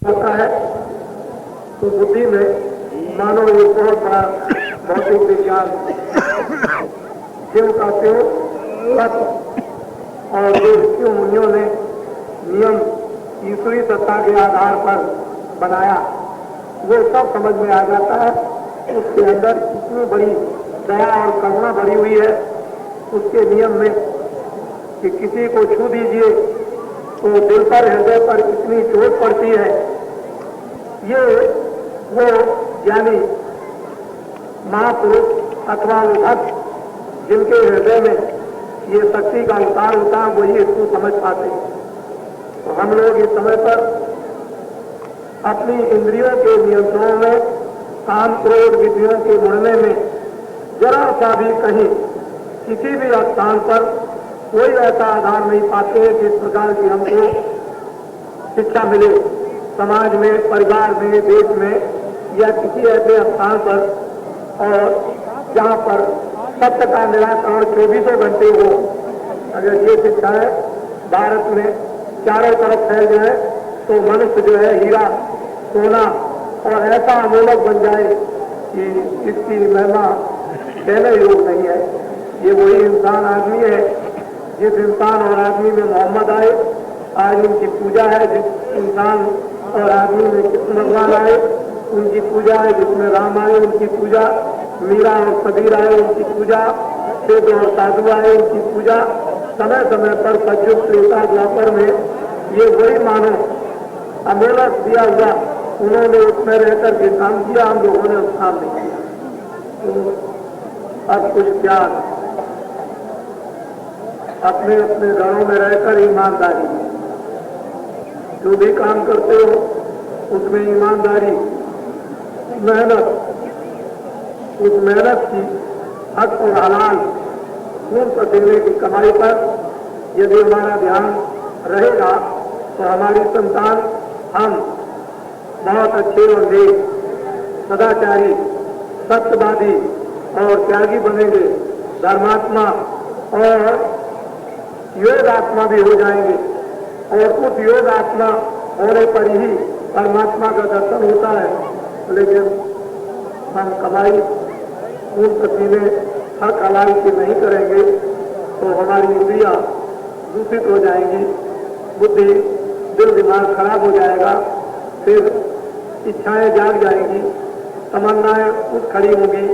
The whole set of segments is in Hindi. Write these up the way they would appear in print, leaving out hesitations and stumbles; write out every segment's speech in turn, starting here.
होता है तो बुद्धि में मानो ये बहुत बड़ा भौतिक विज्ञान जिनका त्यों तत्व और जो ऋषियों मुनियों ने नियम ईश्वरी सत्ता के आधार पर बनाया वो सब समझ में आ जाता है। उसके अंदर इतनी बड़ी दया और करुणा भरी हुई है उसके नियम में कि किसी को छू दीजिए तो दिल पर हृदय पर इतनी चोट पड़ती है। ये वो ज्ञानी महापुरुष अथवा वो भक्त जिनके हृदय में ये शक्ति का उतार होता है वही इसको समझ पाते हैं। तो हम लोग इस समय पर अपनी इंद्रियों के नियंत्रण में काम क्रोध विधियों के मुड़ने में जरा सा भी कहीं किसी भी स्थान पर कोई ऐसा आधार नहीं पाते हैं जिस प्रकार की हमको शिक्षा मिले समाज में, परिवार में, देश में या किसी ऐसे स्थान पर और जहाँ पर सत्य का निराकरण 24 घंटे हो। अगर ये शिक्षाएं भारत में चारों तरफ फैल जाए तो मनुष्य जो है हीरा सोना और ऐसा अमूलक बन जाए कि इसकी महिमा कहने योग नहीं है। ये वही इंसान आदमी है जिस इंसान और आदमी में मोहम्मद आए, आज उनकी पूजा है। जिस इंसान और आदमी में कृष्ण भगवान आए उनकी पूजा है। जिसमें राम आए उनकी पूजा, मीरा और कबीर आए उनकी पूजा, वेद और साधु आए उनकी पूजा। समय समय पर सतयुग त्रेता द्वापर में ये वही मानो अमूलक दिया हुआ उन्होंने उसमें रहकर के काम किया, हम लोगों ने उस काम नहीं किया। तो अब कुछ त्याग अपने अपने घरों में रहकर ईमानदारी, जो भी काम करते हो उसमें ईमानदारी, मेहनत, उस मेहनत की हक और हलाल खून पसीने की कमाई पर यदि हमारा ध्यान रहेगा तो हमारी संतान हम बहुत अच्छे और नेक, सदाचारी, सत्यवादी और त्यागी बनेंगे, धर्मात्मा और योग आत्मा भी हो जाएंगे। और उस योग आत्मा होने पर ही परमात्मा का दर्शन होता है। लेकिन हम कमाई खून पसीने हक हलाल की नहीं करेंगे तो हमारी इंद्रियां दूषित हो जाएंगी, बुद्धि दिल दिमाग खराब हो जाएगा, फिर इच्छाएं जाग जाएंगी, तमन्नाएं उठ खड़ी होंगी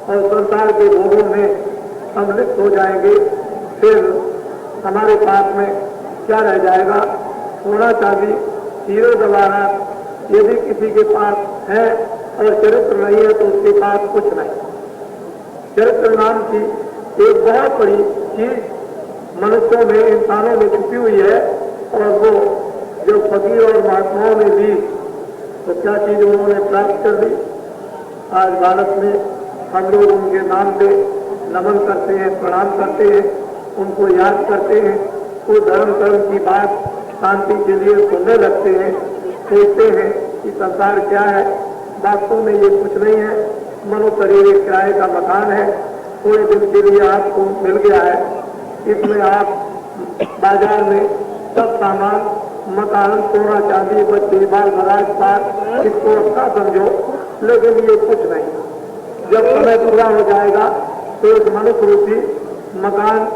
और संसार के भोगों में हम लिप्त हो जाएंगे। फिर हमारे पास में क्या रह जाएगा? सोना चांदी हीरे जवाहरात यदि किसी के पास है और चरित्र नहीं है तो उसके पास कुछ नहीं। चरित्र नाम की एक बहुत बड़ी चीज मनुष्यों में, इंसानों में छुपी हुई है और वो जो फकीर और महात्माओं ने दी तो क्या चीज उन्होंने प्राप्त कर दी। आज भारत में हम लोग उनके नाम पे नमन करते हैं, प्रणाम करते हैं, उनको याद करते हैं, वो धर्म कर्म की बात शांति के लिए सुनने लगते हैं, सोचते हैं कि संसार क्या है। वास्तव में ये कुछ नहीं है, मनो शरीर एक किराए का मकान है, थोड़े दिन के लिए आपको मिल गया है। इसमें आप बाजार में सब सामान, मकान, सोना चांदी, बच्चे, बाल बराज पार इसको अच्छा समझो, लेकिन ये कुछ नहीं। जब समय पूरा हो जाएगा तो एक मनुष्य रूपी मकान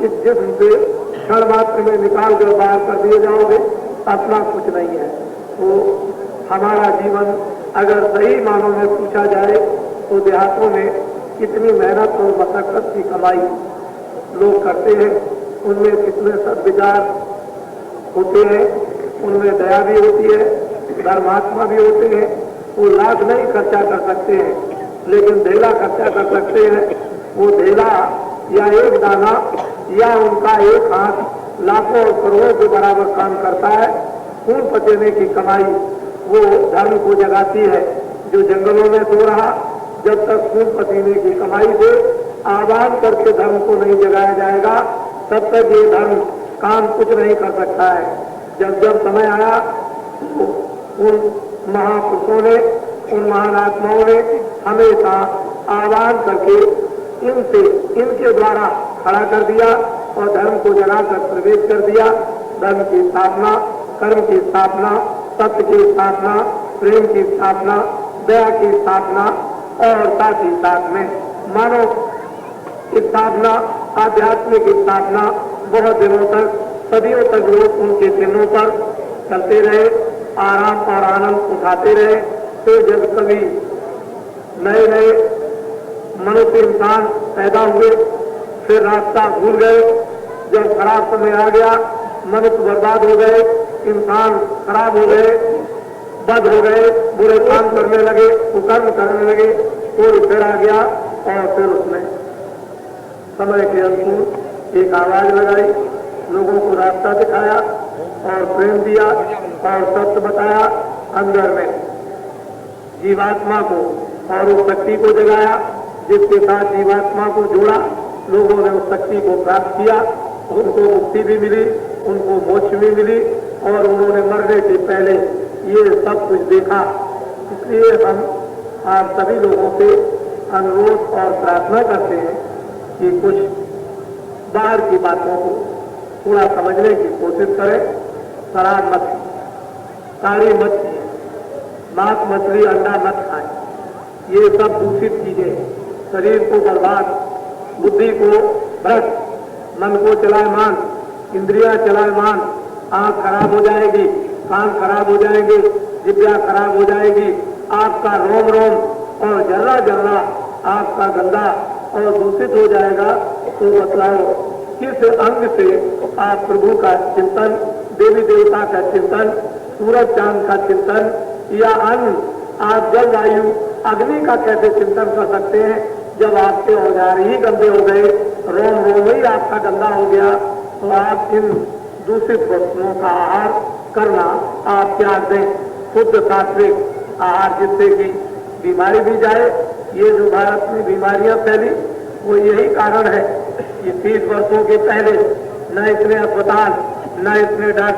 इस जिस्म से क्षण मात्र में निकाल कर बाहर कर दिए जाओगे, अपना कुछ नहीं है। तो हमारा जीवन अगर सही मानों में पूछा जाए तो देहातों में कितनी मेहनत और मशक्कत की कमाई लोग करते हैं, उनमें कितने सद्विचार होते हैं, उनमें दया भी होती है, धर्मात्मा भी होते हैं। वो लाख नहीं खर्चा कर सकते हैं लेकिन धेला खर्चा कर सकते हैं। वो धेला या एक दाना या उनका एक हाथ लाखों और करोड़ों के बराबर काम करता है। खून पसीने की कमाई वो धर्म को जगाती है। जो जंगलों में सो रहा, जब तक खून पसीने की कमाई से आह्वान करके धर्म को नहीं जगाया जाएगा तब तक ये धर्म काम कुछ नहीं कर सकता है। जब जब समय आया तो उन महापुरुषों ने, उन महान आत्माओं ने हमेशा आह्वान करके इनसे, इनके द्वारा खड़ा कर दिया और धर्म को जगाकर प्रवेश कर दिया। धर्म की स्थापना, कर्म की स्थापना सत्य की स्थापना, प्रेम की स्थापना, दया की स्थापना और साथ ही साथ में मानव स्थापना, आध्यात्मिक स्थापना बहुत दिनों तक, सदियों तक लोग उनके चिन्हों पर चलते रहे, आराम और आनंद उठाते रहे। तो जब कभी नए नए मनुष्य इंसान पैदा हुए, फिर रास्ता भूल गए, जब खराब समय आ गया, मनुष्य बर्बाद हो गए, इंसान खराब हो गए, बद हो गए, बुरे काम करने लगे, कुकर्म करने लगे, कोई फिर आ गया और फिर उसने समय के अनुकूल एक आवाज लगाई, लोगों को रास्ता दिखाया और प्रेम दिया और सत्य बताया, अंदर में जीवात्मा को और उस शक्ति को जगाया जिसके साथ जीवात्मा को जोड़ा। लोगों ने उस शक्ति को प्राप्त किया, उनको मुक्ति भी मिली, उनको मोक्ष भी मिली और उन्होंने मरने से पहले ये सब कुछ देखा। इसलिए हम आप सभी लोगों से अनुरोध और प्रार्थना करते हैं कि कुछ बाहर की बातों को थोड़ा समझने की कोशिश करें। शराब मत, साड़ी मत पिए, मांस मछली अंडा मत खाएं, ये सब दूषित चीजें, शरीर को बर्बाद, बुद्धि को भ्रष्ट, मन को चलायमान, इंद्रियां चलायमान, आंख खराब हो जाएगी, कान खराब हो जाएंगे, जिब्या खराब हो जाएगी, आपका रोम रोम और जर्रा जर्रा आपका गंदा और दूषित हो जाएगा। तो बतलाओ किस अंग से आप प्रभु का चिंतन, देवी देवता का चिंतन, सूरज चांद का चिंतन या अन्न, आप जल वायु अग्नि का कैसे चिंतन कर सकते हैं जब आपके औजार ही गंदे हो गए, रोम रोम ही आपका गंदा हो गया। तो आप इन दूषित वस्तुओं का आहार करना आप त्याग दें, शुद्ध सात्विक आहार, जिससे कि बीमारी भी जाए। ये जो भारत में बीमारियां फैली वो यही कारण है कि 30 वर्षों के पहले न इतने अस्पताल, न इतने डॉक्टर